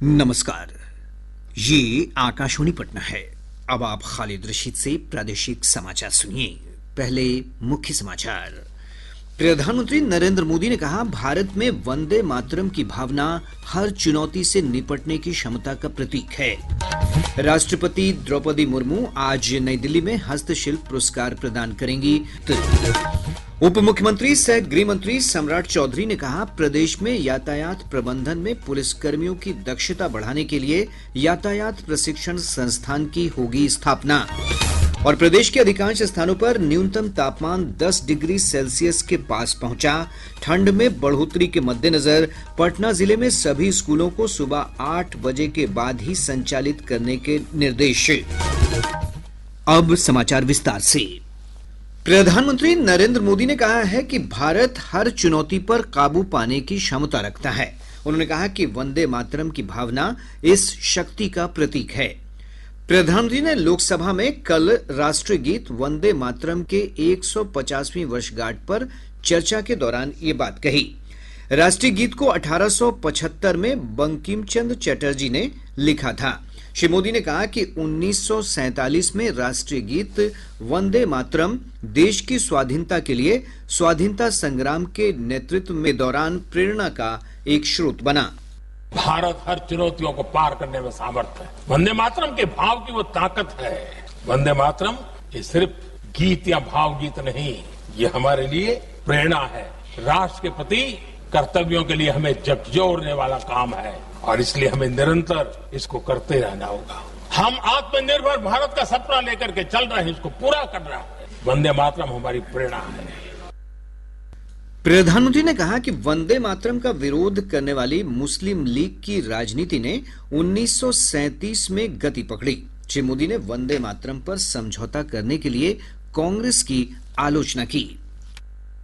नमस्कार। ये आकाशवाणी पटना है। अब आप खालिद रशीद से प्रादेशिक समाचार सुनिए। पहले मुख्य समाचार। प्रधानमंत्री नरेंद्र मोदी ने कहा, भारत में वंदे मातरम की भावना हर चुनौती से निपटने की क्षमता का प्रतीक है। राष्ट्रपति द्रौपदी मुर्मू आज नई दिल्ली में हस्तशिल्प पुरस्कार प्रदान करेंगी। उप मुख्यमंत्री सह गृह मंत्री सम्राट चौधरी ने कहा, प्रदेश में यातायात प्रबंधन में पुलिसकर्मियों की दक्षता बढ़ाने के लिए यातायात प्रशिक्षण संस्थान की होगी स्थापना। और प्रदेश के अधिकांश स्थानों पर न्यूनतम तापमान 10 डिग्री सेल्सियस के पास पहुंचा। ठंड में बढ़ोतरी के मद्देनजर पटना जिले में सभी स्कूलों को सुबह 8 बजे के बाद ही संचालित करने के निर्देश। अब समाचार विस्तार से। प्रधानमंत्री नरेंद्र मोदी ने कहा है कि भारत हर चुनौती पर काबू पाने की क्षमता रखता है। उन्होंने कहा कि वंदे मातरम की भावना इस शक्ति का प्रतीक है। प्रधानमंत्री ने लोकसभा में कल राष्ट्रीय गीत वंदे मातरम के 150वीं वर्षगांठ पर चर्चा के दौरान ये बात कही। राष्ट्रीय गीत को 1875 में बंकिम चंद्र चटर्जी ने लिखा था। श्री मोदी ने कहा कि 1947 में राष्ट्रीय गीत वंदे मातरम देश की स्वाधीनता के लिए स्वाधीनता संग्राम के नेतृत्व में दौरान प्रेरणा का एक स्रोत बना। भारत हर चुनौतियों को पार करने में सामर्थ्य है। वंदे मातरम के भाव की वो ताकत है। वंदे मातरम ये सिर्फ गीत या भाव गीत नहीं, ये हमारे लिए प्रेरणा है। राष्ट्र के प्रति कर्तव्यों के लिए हमें झकझोरने वाला काम है और इसलिए हमें निरंतर इसको करते रहना होगा। हम आत्मनिर्भर भारत का सपना लेकर के चल रहे हैं, इसको पूरा कर रहे हैं। वंदे मातरम हमारी प्रेरणा है। प्रधानमंत्री ने कहा कि वंदे मातरम का विरोध करने वाली मुस्लिम लीग की राजनीति ने 1937 में गति पकड़ी। श्री मोदी ने वंदे मातरम पर समझौता करने के लिए कांग्रेस की आलोचना की।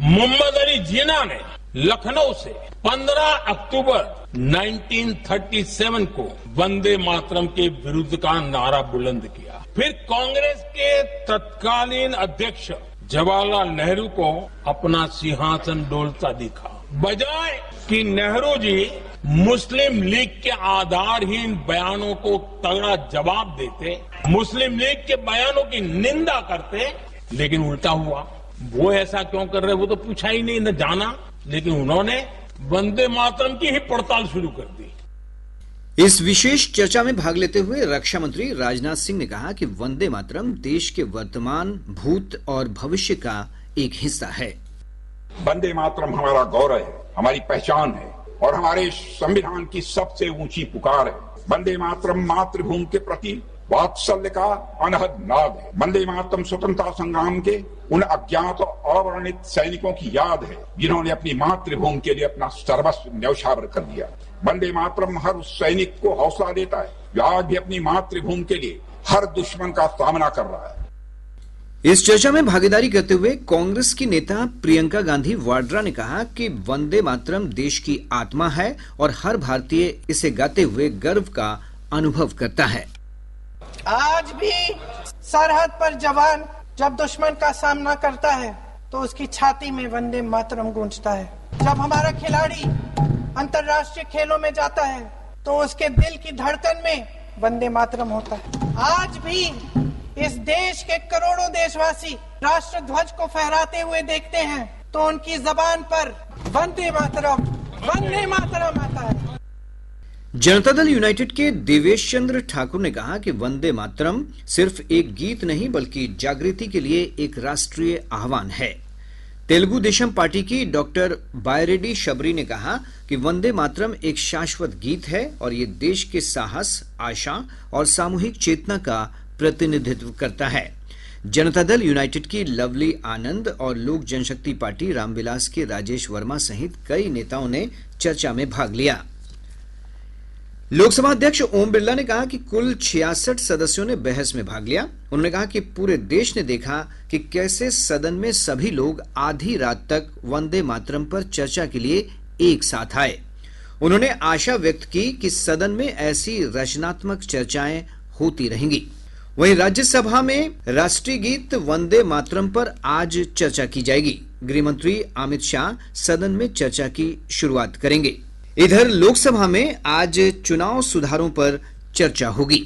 मोहम्मद अली जिन्ना ने लखनऊ से 15 अक्टूबर 1937 को वंदे मातरम के विरुद्ध का नारा बुलंद किया। फिर कांग्रेस के तत्कालीन अध्यक्ष जवाहरलाल नेहरू को अपना सिंहासन डोलता दिखा। बजाय कि नेहरू जी मुस्लिम लीग के आधारहीन बयानों को तगड़ा जवाब देते, मुस्लिम लीग के बयानों की निंदा करते, लेकिन उल्टा हुआ। वो ऐसा क्यों कर रहे वो तो पूछा ही नहीं, न जाना, लेकिन उन्होंने वंदे मातरम की ही पड़ताल शुरू कर दी। इस विशेष चर्चा में भाग लेते हुए रक्षा मंत्री राजनाथ सिंह ने कहा कि वंदे मातरम देश के वर्तमान, भूत और भविष्य का एक हिस्सा है। वंदे मातरम हमारा गौरव है, हमारी पहचान है और हमारे संविधान की सबसे ऊंची पुकार है। वंदे मातरम मातृभूमि के प्रति वात्सल्य का अनहद नाद है। वंदे मातरम स्वतंत्रता संग्राम के उन अज्ञात और अवर्णित सैनिकों की याद है जिन्होंने अपनी मातृभूमि के लिए अपना सर्वस्व न्यौछावर कर दिया। वंदे मातरम हर उस सैनिक को हौसला देता है जो आज भी अपनी मातृभूमि के लिए हर दुश्मन का सामना कर रहा है। इस चर्चा में भागीदारी करते हुए कांग्रेस की नेता प्रियंका गांधी वाड्रा ने कहा कि वंदे मातरम देश की आत्मा है और हर भारतीय इसे गाते हुए गर्व का अनुभव करता है। आज भी सरहद पर जवान जब दुश्मन का सामना करता है तो उसकी छाती में वंदे मातरम गूंजता है। जब हमारा खिलाड़ी अंतर्राष्ट्रीय खेलों में जाता है तो उसके दिल की धड़कन में वंदे मातरम होता है। आज भी इस देश के करोड़ों देशवासी राष्ट्र ध्वज को फहराते हुए देखते हैं तो उनकी जबान पर वंदे मातरम आता है। जनता दल यूनाइटेड के देवेश चंद्र ठाकुर ने कहा कि वंदे मातरम सिर्फ एक गीत नहीं बल्कि जागृति के लिए एक राष्ट्रीय आह्वान है। तेलुगु देशम पार्टी की डॉक्टर बायरेड्डी शबरी ने कहा कि वंदे मातरम एक शाश्वत गीत है और ये देश के साहस, आशा और सामूहिक चेतना का प्रतिनिधित्व करता है। जनता दल यूनाइटेड की लवली आनंद और लोक जनशक्ति पार्टी रामविलास के राजेश वर्मा सहित कई नेताओं ने चर्चा में भाग लिया। लोकसभा अध्यक्ष ओम बिरला ने कहा कि कुल 66 सदस्यों ने बहस में भाग लिया। उन्होंने कहा कि पूरे देश ने देखा कि कैसे सदन में सभी लोग आधी रात तक वंदे मातरम पर चर्चा के लिए एक साथ आए। उन्होंने आशा व्यक्त की कि सदन में ऐसी रचनात्मक चर्चाएं होती रहेंगी। वहीं राज्यसभा में राष्ट्रीय गीत वंदे मातरम पर आज चर्चा की जाएगी। गृह मंत्री अमित शाह सदन में चर्चा की शुरुआत करेंगे। इधर लोकसभा में आज चुनाव सुधारों पर चर्चा होगी।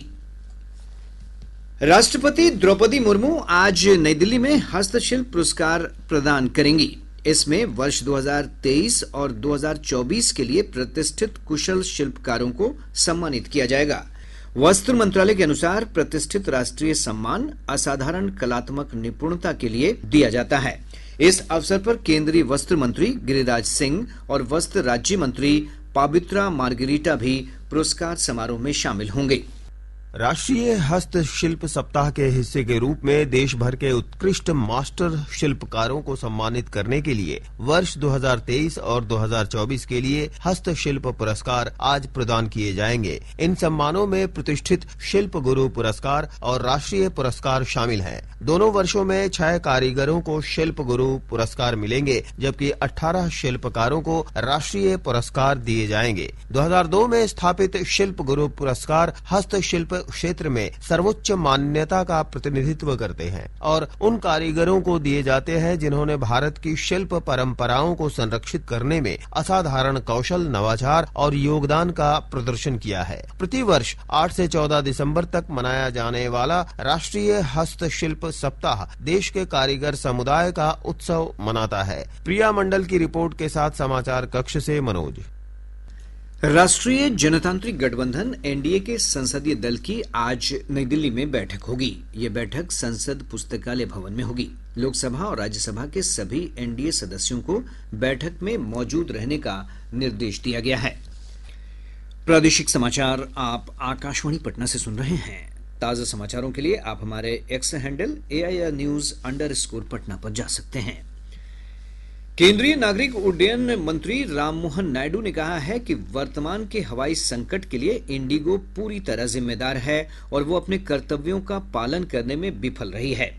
राष्ट्रपति द्रौपदी मुर्मू आज नई दिल्ली में हस्तशिल्प पुरस्कार प्रदान करेंगी। इसमें वर्ष 2023 और 2024 के लिए प्रतिष्ठित कुशल शिल्पकारों को सम्मानित किया जाएगा। वस्त्र मंत्रालय के अनुसार प्रतिष्ठित राष्ट्रीय सम्मान असाधारण कलात्मक निपुणता के लिए दिया जाता है। इस अवसर पर केंद्रीय वस्त्र मंत्री गिरिराज सिंह और वस्त्र राज्य मंत्री पाबित्रा मार्गरीटा भी पुरस्कार समारोह में शामिल होंगे। राष्ट्रीय हस्तशिल्प सप्ताह के हिस्से के रूप में देश भर के उत्कृष्ट मास्टर शिल्पकारों को सम्मानित करने के लिए वर्ष 2023 और 2024 के लिए हस्तशिल्प पुरस्कार आज प्रदान किए जाएंगे। इन सम्मानों में प्रतिष्ठित शिल्प गुरु पुरस्कार और राष्ट्रीय पुरस्कार शामिल हैं। दोनों वर्षों में 6 कारीगरों को शिल्प गुरु पुरस्कार मिलेंगे, जबकि 18 शिल्पकारों को राष्ट्रीय पुरस्कार दिए जाएंगे। 2002 में स्थापित शिल्प गुरु पुरस्कार हस्तशिल्प क्षेत्र में सर्वोच्च मान्यता का प्रतिनिधित्व करते हैं और उन कारीगरों को दिए जाते हैं जिन्होंने भारत की शिल्प परंपराओं को संरक्षित करने में असाधारण कौशल, नवाचार और योगदान का प्रदर्शन किया है। प्रतिवर्ष 8 से 14 दिसंबर तक मनाया जाने वाला राष्ट्रीय हस्तशिल्प सप्ताह देश के कारीगर समुदाय का उत्सव मनाता है। प्रिया मंडल की रिपोर्ट के साथ समाचार कक्ष से मनोज। राष्ट्रीय जनतांत्रिक गठबंधन एनडीए के संसदीय दल की आज नई दिल्ली में बैठक होगी। ये बैठक संसद पुस्तकालय भवन में होगी। लोकसभा और राज्यसभा के सभी एनडीए सदस्यों को बैठक में मौजूद रहने का निर्देश दिया गया है। प्रादेशिक समाचार आप आकाशवाणी पटना से सुन रहे हैं। ताजा समाचारों के लिए आप हमारे एक्स हैंडल AIR_News_पटना पर जा सकते हैं। केंद्रीय नागरिक उड्डयन मंत्री राममोहन नायडू ने कहा है कि वर्तमान के हवाई संकट के लिए इंडिगो पूरी तरह जिम्मेदार है और वो अपने कर्तव्यों का पालन करने में विफल रही है।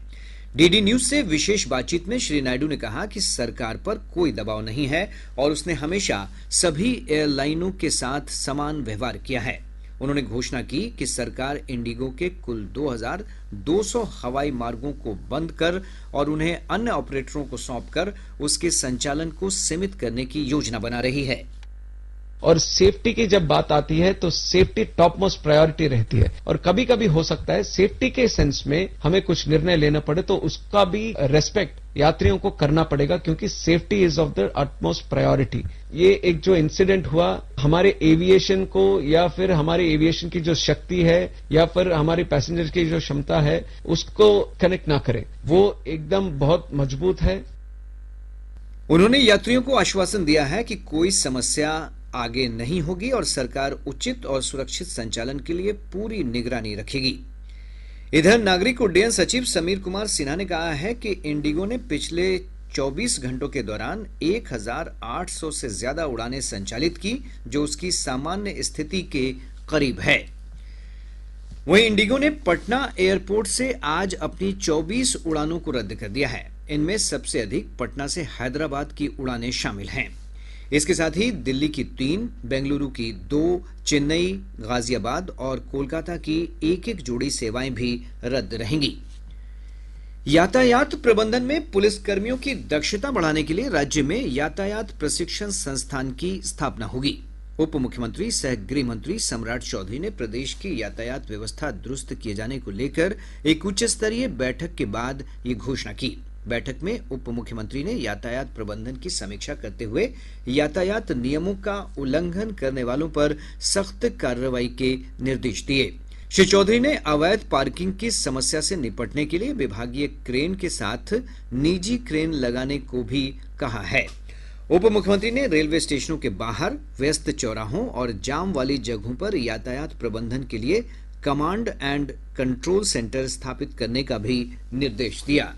डीडी न्यूज से विशेष बातचीत में श्री नायडू ने कहा कि सरकार पर कोई दबाव नहीं है और उसने हमेशा सभी एयरलाइनों के साथ समान व्यवहार किया है। उन्होंने घोषणा की कि सरकार इंडिगो के कुल 2200 हवाई मार्गों को बंद कर और उन्हें अन्य ऑपरेटरों को सौंपकर उसके संचालन को सीमित करने की योजना बना रही है। और सेफ्टी की जब बात आती है तो सेफ्टी टॉप मोस्ट प्रायोरिटी रहती है और कभी कभी हो सकता है सेफ्टी के सेंस में हमें कुछ निर्णय लेना पड़े तो उसका भी रेस्पेक्ट यात्रियों को करना पड़ेगा, क्योंकि safety is of the utmost priority. ये एक जो इंसिडेंट हुआ हमारे एविएशन को या फिर हमारे एविएशन की जो शक्ति है या फिर हमारे पैसेंजर की जो क्षमता है उसको कनेक्ट ना करें, वो एकदम बहुत मजबूत है। उन्होंने यात्रियों को आश्वासन दिया है कि कोई समस्या आगे नहीं होगी और सरकार उचित और सुरक्षित संचालन के लिए पूरी निगरानी रखेगी। इधर नागरिक उड्डयन सचिव समीर कुमार सिन्हा ने कहा है कि इंडिगो ने पिछले 24 घंटों के दौरान 1800 से ज्यादा उड़ानें संचालित की, जो उसकी सामान्य स्थिति के करीब है। वहीं इंडिगो ने पटना एयरपोर्ट से आज अपनी 24 उड़ानों को रद्द कर दिया है। इनमें सबसे अधिक पटना से हैदराबाद की उड़ानें शामिल हैं। इसके साथ ही दिल्ली की 3, बेंगलुरु की 2, चेन्नई, गाजियाबाद और कोलकाता की 1-1 जोड़ी सेवाएं भी रद्द रहेंगी। यातायात प्रबंधन में पुलिसकर्मियों की दक्षता बढ़ाने के लिए राज्य में यातायात प्रशिक्षण संस्थान की स्थापना होगी। उप मुख्यमंत्री सह गृह मंत्री सम्राट चौधरी ने प्रदेश की यातायात व्यवस्था दुरुस्त किए जाने को लेकर एक उच्च स्तरीय बैठक के बाद ये घोषणा की। बैठक में उप मुख्यमंत्री ने यातायात प्रबंधन की समीक्षा करते हुए यातायात नियमों का उल्लंघन करने वालों पर सख्त कार्रवाई के निर्देश दिए। श्री चौधरी ने अवैध पार्किंग की समस्या से निपटने के लिए विभागीय क्रेन के साथ निजी क्रेन लगाने को भी कहा है। उप मुख्यमंत्री ने रेलवे स्टेशनों के बाहर, व्यस्त चौराहों और जाम वाली जगहों पर यातायात प्रबंधन के लिए कमांड एंड कंट्रोल सेंटर स्थापित करने का भी निर्देश दिया।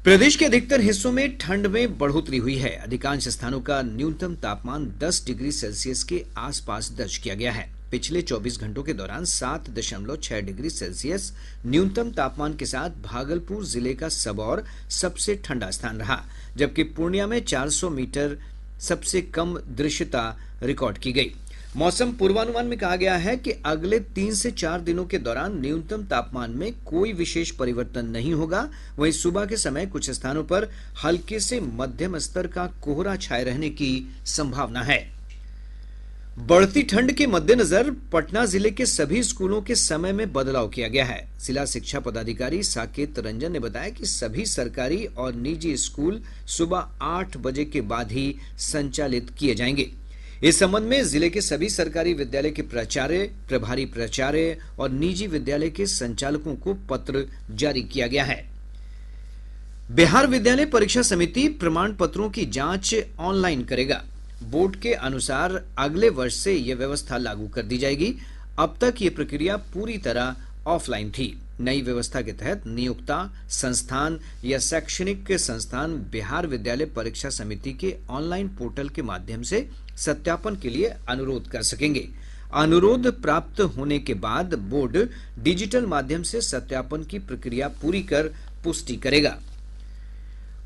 प्रदेश के अधिकतर हिस्सों में ठंड में बढ़ोतरी हुई है। अधिकांश स्थानों का न्यूनतम तापमान 10 डिग्री सेल्सियस के आसपास दर्ज किया गया है। पिछले 24 घंटों के दौरान 7.6 डिग्री सेल्सियस न्यूनतम तापमान के साथ भागलपुर जिले का सबौर सबसे ठंडा स्थान रहा, जबकि पूर्णिया में 400 मीटर सबसे कम दृश्यता रिकॉर्ड की गई। मौसम पूर्वानुमान में कहा गया है कि अगले 3 से 4 दिनों के दौरान न्यूनतम तापमान में कोई विशेष परिवर्तन नहीं होगा। वहीं सुबह के समय कुछ स्थानों पर हल्के से मध्यम स्तर का कोहरा छाए रहने की संभावना है। बढ़ती ठंड के मद्देनजर पटना जिले के सभी स्कूलों के समय में बदलाव किया गया है। जिला शिक्षा पदाधिकारी साकेत रंजन ने बताया कि सभी सरकारी और निजी स्कूल सुबह 8 बजे के बाद ही संचालित किए जाएंगे। इस संबंध में जिले के सभी सरकारी विद्यालय के प्राचार्य, प्रभारी प्राचार्य और निजी विद्यालय के संचालकों को पत्र जारी किया गया है। बिहार विद्यालय परीक्षा समिति प्रमाण पत्रों की जांच ऑनलाइन करेगा। बोर्ड के अनुसार अगले वर्ष से यह व्यवस्था लागू कर दी जाएगी। अब तक ये प्रक्रिया पूरी तरह ऑफलाइन थी। नई व्यवस्था के तहत नियोक्ता संस्थान या शैक्षणिक संस्थान बिहार विद्यालय परीक्षा समिति के ऑनलाइन पोर्टल के माध्यम से सत्यापन के लिए अनुरोध कर सकेंगे। अनुरोध प्राप्त होने के बाद बोर्ड डिजिटल माध्यम से सत्यापन की प्रक्रिया पूरी कर पुष्टि करेगा।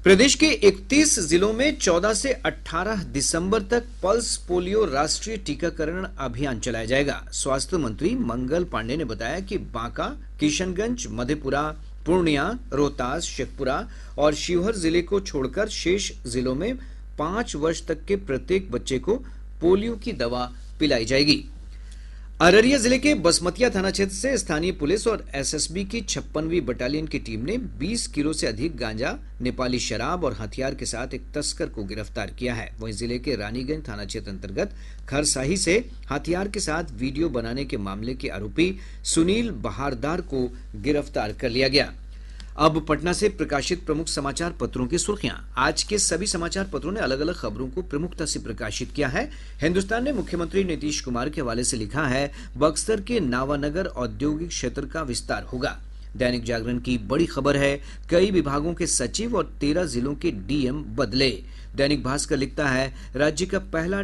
प्रदेश के 31 जिलों में 14 से 18 दिसंबर तक पल्स पोलियो राष्ट्रीय टीकाकरण अभियान चलाया जाएगा। स्वास्थ्य मंत्री मंगल पांडे ने बताया कि बांका, किशनगंज, मधेपुरा, पूर्णिया, रोहतास, शेखपुरा और शिवहर जिले को छोड़कर शेष जिलों में 5 वर्ष तक के प्रत्येक बच्चे को पोलियो की दवा पिलाई जाएगी। अररिया जिले के बसमतिया थाना क्षेत्र से स्थानीय पुलिस और एसएसबी की 56वीं बटालियन की टीम ने 20 किलो से अधिक गांजा, नेपाली शराब और हथियार के साथ एक तस्कर को गिरफ्तार किया है। वहीं जिले के रानीगंज थाना क्षेत्र अंतर्गत खरसाही से हथियार के साथ वीडियो बनाने के मामले के आरोपी सुनील बहारदार को गिरफ्तार कर लिया गया। अब पटना से प्रकाशित प्रमुख समाचार पत्रों की सुर्खियां। आज के सभी समाचार पत्रों ने अलग अलग खबरों को प्रमुखता से प्रकाशित किया है। हिंदुस्तान ने मुख्यमंत्री नीतीश कुमार के हवाले से लिखा है, बक्सर के नावानगर औद्योगिक क्षेत्र का विस्तार होगा। दैनिक जागरण की बड़ी खबर है, कई विभागों के सचिव और 13 जिलों के डीएम बदले। दैनिक भास्कर लिखता है, राज्य का पहला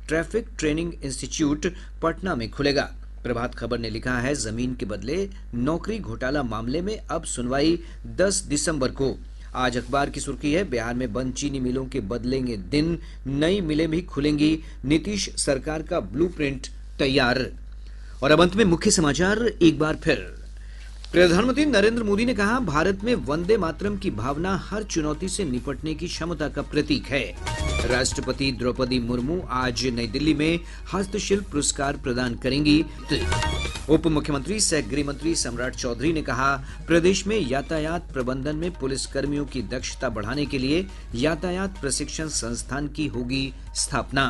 ट्रैफिक ट्रेनिंग इंस्टीट्यूट पटना में खुलेगा। प्रभात खबर ने लिखा है, जमीन के बदले नौकरी घोटाला मामले में अब सुनवाई 10 दिसंबर को। आज अखबार की सुर्खी है, बिहार में बंद चीनी मिलों के बदलेंगे दिन, नई मिलें भी खुलेंगी, नीतीश सरकार का ब्लूप्रिंट तैयार। और अब अंत में मुख्य समाचार एक बार फिर। प्रधानमंत्री नरेंद्र मोदी ने कहा, भारत में वंदे मातरम की भावना हर चुनौती से निपटने की क्षमता का प्रतीक है। राष्ट्रपति द्रौपदी मुर्मू आज नई दिल्ली में हस्तशिल्प पुरस्कार प्रदान करेंगी। उप मुख्यमंत्री सह गृह मंत्री सम्राट चौधरी ने कहा, प्रदेश में यातायात प्रबंधन में पुलिस कर्मियों की दक्षता बढ़ाने के लिए यातायात प्रशिक्षण संस्थान की होगी स्थापना।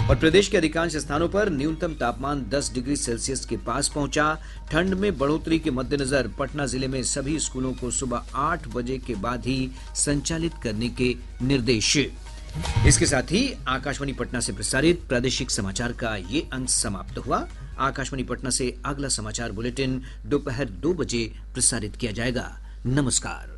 और प्रदेश के अधिकांश स्थानों पर न्यूनतम तापमान 10 डिग्री सेल्सियस के पास पहुंचा। ठंड में बढ़ोतरी के मद्देनजर पटना जिले में सभी स्कूलों को सुबह 8 बजे के बाद ही संचालित करने के निर्देश। इसके साथ ही आकाशवाणी पटना से प्रसारित प्रादेशिक समाचार का ये अंक समाप्त हुआ। आकाशवाणी पटना से अगला समाचार बुलेटिन दोपहर 2 बजे प्रसारित किया जाएगा। नमस्कार।